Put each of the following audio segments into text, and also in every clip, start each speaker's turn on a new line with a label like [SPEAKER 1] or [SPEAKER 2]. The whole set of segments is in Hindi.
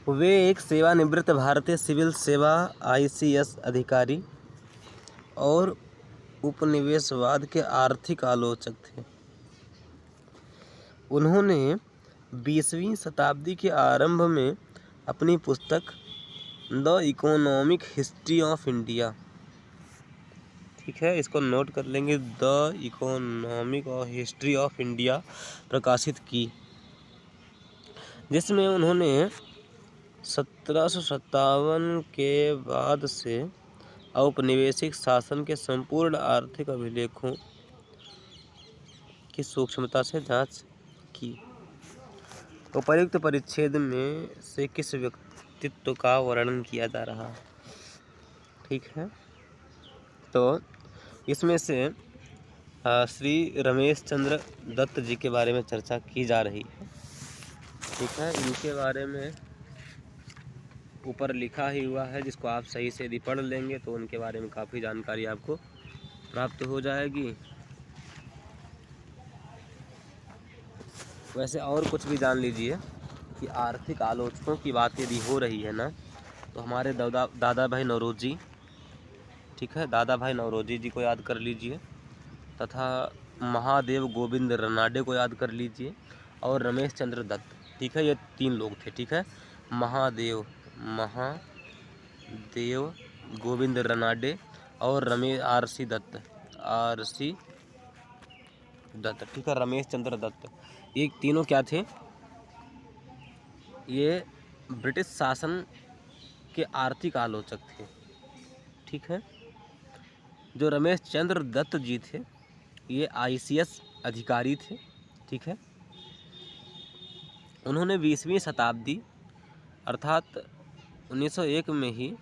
[SPEAKER 1] वे एक सेवानिवृत्त भारतीय सिविल सेवा (ICS) अधिकारी और उपनिवेशवाद के आर्थिक आलोचक थे। उन्होंने 20वीं शताब्दी के आरंभ में अपनी पुस्तक the economic history of India, ठीक है, इसको नोट कर लेंगे, the economic history of India प्रकाशित की, जिसमें उन्होंने 1757 के बाद से औपनिवेशिक शासन के संपूर्ण आर्थिक अभिलेखों की सूक्ष्मता से जांच की। उपर्युक्त परिच्छेद में से किस व्यक्तित्व का वर्णन किया जा रहा है, ठीक है, तो इसमें से श्री रमेश चंद्र दत्त जी के बारे में चर्चा की जा रही है, ठीक है। इनके बारे में ऊपर लिखा ही हुआ है, जिसको आप सही से यदि पढ़ लेंगे तो उनके बारे में काफ़ी जानकारी आपको प्राप्त हो जाएगी। वैसे और कुछ भी जान लीजिए कि आर्थिक आलोचकों की बात यदि हो रही है ना, तो हमारे दादा भाई नौरोजी, ठीक है, दादा भाई नौरोजी जी को याद कर लीजिए, तथा महादेव गोविंद रनाडे को याद कर लीजिए, और रमेश चंद्र दत्त, ठीक है, ये 3 लोग थे, ठीक है। महादेव गोविंद रनाडे और RC दत्त, ठीक है, रमेश चंद्र दत्त, ये तीनों क्या थे, ये ब्रिटिश शासन के आर्थिक आलोचक थे, ठीक है। जो रमेश चंद्र दत्त जी थे ये ICS अधिकारी थे, ठीक है। उन्होंने 20वीं शताब्दी अर्थात 1901 में ही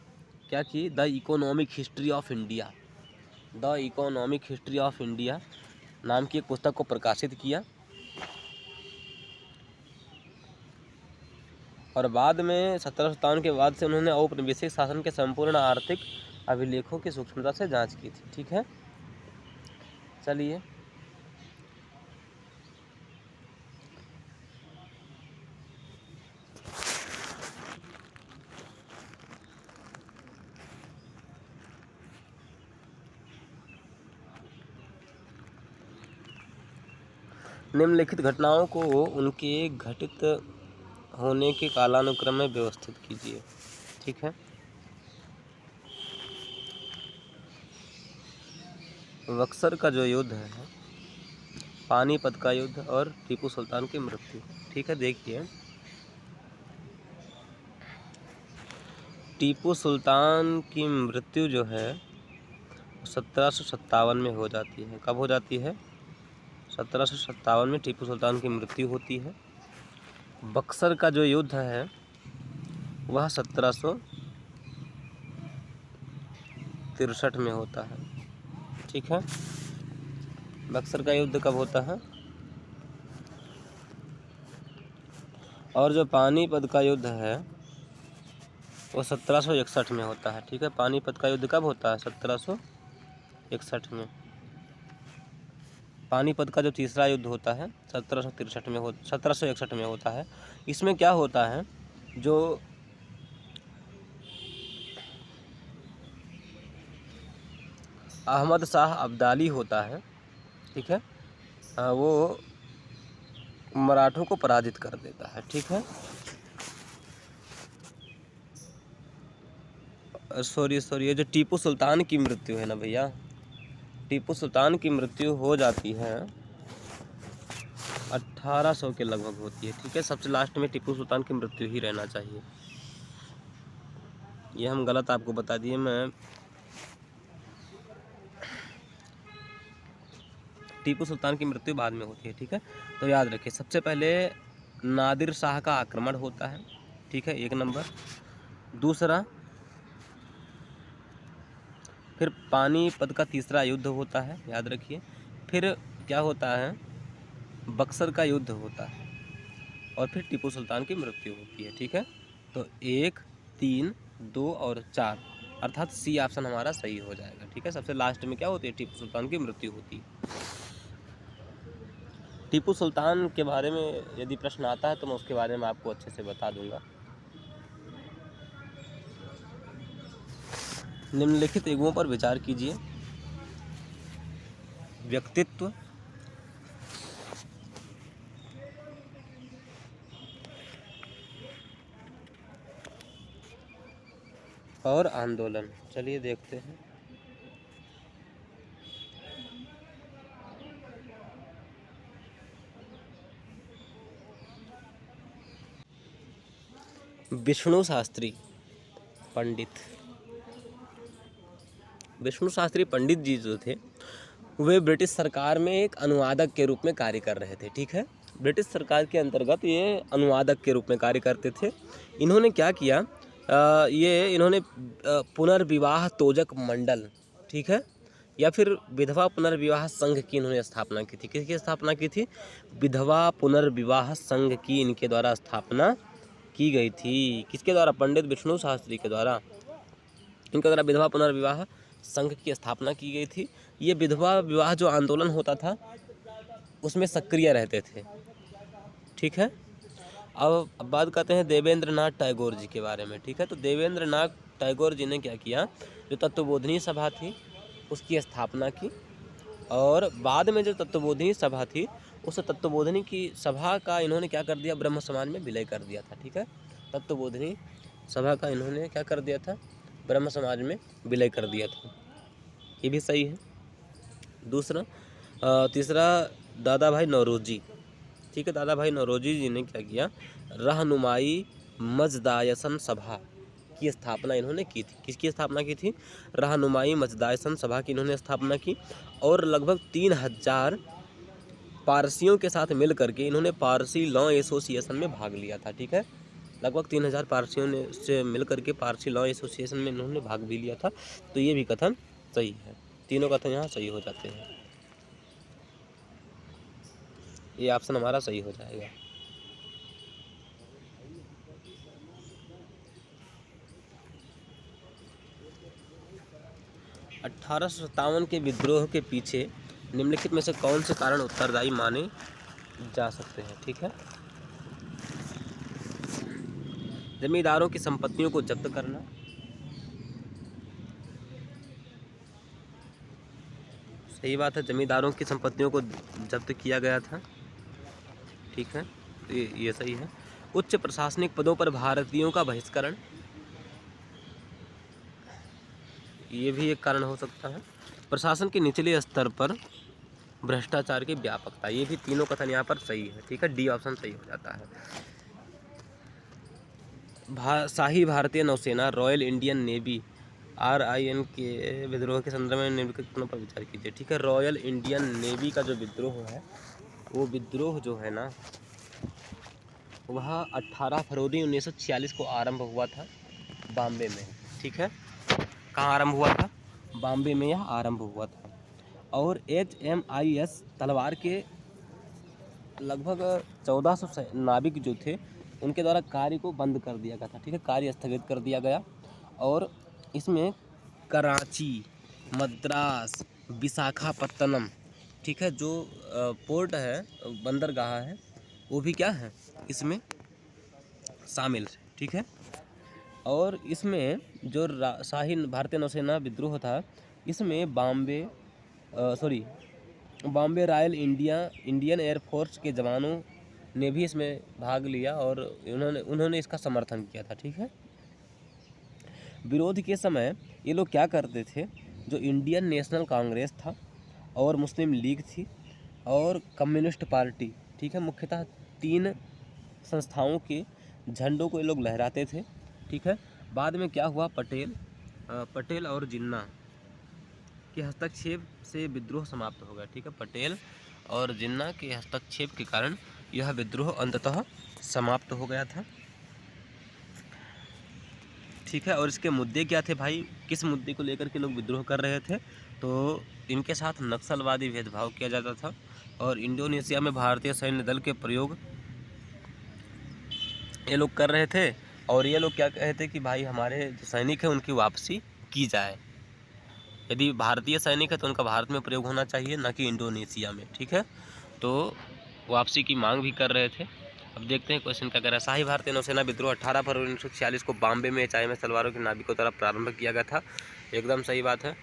[SPEAKER 1] क्या की, the economic history of India नाम की एक पुस्तक को प्रकाशित किया, और बाद में 1757 के बाद से उन्होंने औपनिवेशिक शासन के संपूर्ण आर्थिक अभिलेखों की सूक्ष्मता से जांच की थी, ठीक है। चलिए, निम्नलिखित घटनाओं को उनके घटित होने के कालानुक्रम में व्यवस्थित कीजिए, ठीक है। बक्सर का जो युद्ध है, पानीपत का युद्ध और टीपू सुल्तान की मृत्यु, ठीक है। देखिए, टीपू सुल्तान की मृत्यु जो है 1757 में हो जाती है। कब हो जाती है? 1757 में टीपू सुल्तान की मृत्यु होती है। बक्सर का जो युद्ध है वह 1763 में होता है, ठीक है। बक्सर का युद्ध कब होता है? और जो पानीपत का युद्ध है वो 1761 में होता है, ठीक है। पानीपत का युद्ध कब होता है? 1761 में। पानीपत का जो तीसरा युद्ध होता है 1761 में होता है। इसमें क्या होता है, जो अहमद शाह अब्दाली होता है, ठीक है, वो मराठों को पराजित कर देता है, ठीक है। सॉरी ये जो टीपू सुल्तान की मृत्यु है ना भैया, टीपू सुल्तान की मृत्यु हो जाती है 1800 के लगभग होती है, ठीक है। सबसे लास्ट में टीपू सुल्तान की मृत्यु ही रहना चाहिए, ये हम गलत आपको बता दिए। मैं टीपू सुल्तान की मृत्यु बाद में होती है, ठीक है। तो याद रखिए, सबसे पहले नादिर शाह का आक्रमण होता है, ठीक है, 1 नंबर। दूसरा, फिर पानीपत का तीसरा युद्ध होता है, याद रखिए। फिर क्या होता है, बक्सर का युद्ध होता है, और फिर टीपू सुल्तान की मृत्यु होती है, ठीक है। तो 1, 3, 2 और 4 अर्थात सी ऑप्शन हमारा सही हो जाएगा, ठीक है। सबसे लास्ट में क्या होती है? टीपू सुल्तान की मृत्यु होती है। टीपू सुल्तान के बारे में यदि प्रश्न आता है तो मैं उसके बारे में आपको अच्छे से बता दूंगा। निम्नलिखित युगों पर विचार कीजिए। व्यक्तित्व, और आंदोलन। चलिए देखते हैं। विष्णु शास्त्री पंडित, विष्णु शास्त्री पंडित जी जो थे वे ब्रिटिश सरकार में एक अनुवादक के रूप में कार्य कर रहे थे। ठीक है, ब्रिटिश सरकार के अंतर्गत ये अनुवादक के रूप में कार्य करते थे। इन्होंने क्या किया, इन्होंने पुनर्विवाह तोजक मंडल, ठीक है, या फिर विधवा पुनर्विवाह संघ की इन्होंने स्थापना की थी। किसकी स्थापना की थी? विधवा पुनर्विवाह संघ की इनके द्वारा स्थापना की गई थी। किसके द्वारा? पंडित विष्णु शास्त्री के द्वारा। इनके द्वारा विधवा पुनर्विवाह संघ की स्थापना की गई थी। ये विधवा विवाह जो आंदोलन होता था उसमें सक्रिय रहते थे। ठीक है, अब बात करते हैं देवेंद्र नाथ टैगोर जी के बारे में। ठीक है, तो देवेंद्र नाथ टैगोर जी ने क्या किया, जो तत्वबोधिनी सभा थी उसकी स्थापना की, और बाद में जो तत्वबोधिनी सभा थी उस तत्वबोधिनी की सभा का इन्होंने क्या कर दिया, ब्रह्म समाज में विलय कर दिया था। ठीक है, तत्वबोधिनी सभा का इन्होंने क्या कर दिया था, ब्रह्म समाज में विलय कर दिया था। ये भी सही है। तीसरा दादा भाई नौरोजी। ठीक है, दादा भाई नौरोजी जी ने क्या किया, रहनुमाई मजदायसन सभा की स्थापना इन्होंने की थी। किसकी स्थापना की थी? रहनुमाई मजदायसन सभा की इन्होंने स्थापना की, और लगभग 3000 पारसियों के साथ मिल करके इन्होंने पारसी लॉ एसोसिएशन में भाग लिया था। ठीक है, लगभग 3000 पारसियों ने से मिल करके पारसी लॉ एसोसिएशन में इन्होंने भाग भी लिया था। तो ये भी कथन सही है, तीनों कथन यहाँ सही हो जाते हैं। ये ऑप्शन हमारा सही हो जाएगा। (1857) के विद्रोह के पीछे निम्नलिखित में से कौन से कारण उत्तरदायी माने जा सकते हैं? ठीक है, जमींदारों की संपत्तियों को जब्त करना, सही बात है, जमींदारों की संपत्तियों को जब्त किया गया था। ठीक है, तो ये सही है। उच्च प्रशासनिक पदों पर भारतीयों का बहिष्करण, ये भी एक कारण हो सकता है। प्रशासन के निचले स्तर पर भ्रष्टाचार की व्यापकता, ये भी तीनों कथन यहाँ पर सही है। ठीक है, डी ऑप्शन सही हो जाता है। शाही भारतीय नौसेना रॉयल इंडियन नेवी RIN के विद्रोह के संदर्भ में निम्नलिखित कथनों पर विचार कीजिए। ठीक है, रॉयल इंडियन नेवी का जो विद्रोह है, वो विद्रोह जो है ना, वह 18 फरवरी 1946 को आरंभ हुआ था बॉम्बे में। ठीक है, कहाँ आरंभ हुआ था? बॉम्बे में यह आरंभ हुआ था। और HMIS तलवार के लगभग 1400 नाविक जो थे उनके द्वारा कार्य को बंद कर दिया गया था। ठीक है, कार्य स्थगित कर दिया गया, और इसमें कराची, मद्रास, विशाखापत्तनम, ठीक है, जो पोर्ट है, बंदरगाह है, वो भी क्या है, इसमें शामिल है। ठीक है, और इसमें जो शाही भारतीय नौसेना विद्रोह था, इसमें बॉम्बे रॉयल इंडियन एयरफोर्स के जवानों ने भी इसमें भाग लिया, और उन्होंने इसका समर्थन किया था। ठीक है, विरोध के समय ये लोग क्या करते थे, जो इंडियन नेशनल कांग्रेस था और मुस्लिम लीग थी और कम्युनिस्ट पार्टी, ठीक है, मुख्यतः 3 संस्थाओं के झंडों को ये लोग लहराते थे। ठीक है, बाद में क्या हुआ, पटेल और जिन्ना के हस्तक्षेप से विद्रोह समाप्त हो गया। ठीक है, पटेल और जिन्ना के हस्तक्षेप के कारण यह विद्रोह अंततः समाप्त हो गया था। ठीक है, और इसके मुद्दे क्या थे भाई, किस मुद्दे को लेकर के लोग विद्रोह कर रहे थे? तो इनके साथ नक्सलवादी भेदभाव किया जाता था, और इंडोनेशिया में भारतीय सैन्य दल के प्रयोग ये लोग कर रहे थे, और ये लोग क्या कहते कि भाई हमारे जो सैनिक हैं उनकी वापसी की जाए। यदि भारतीय सैनिक है तो उनका भारत में प्रयोग होना चाहिए, ना कि इंडोनेशिया में। ठीक है, तो वापसी की मांग भी कर रहे थे। अब देखते हैं क्वेश्चन क्या कह रहा है। शाही भारतीय नौसेना विद्रोह 18 फरवरी 1946 को बॉम्बे में HMS तलवारों के नाविकों द्वारा प्रारंभ किया गया था। एकदम सही बात है।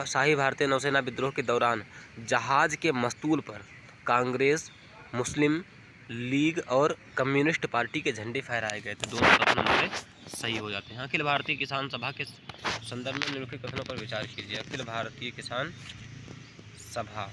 [SPEAKER 1] शाही भारतीय नौसेना विद्रोह के दौरान जहाज के मस्तूल पर कांग्रेस, मुस्लिम लीग और कम्युनिस्ट पार्टी के झंडे फहराए गए थे। दोनों कथन हमारे सही हो जाते हैं। अखिल भारतीय किसान सभा के संदर्भ में निम्नलिखित कथनों पर विचार कीजिए। अखिल भारतीय किसान सभा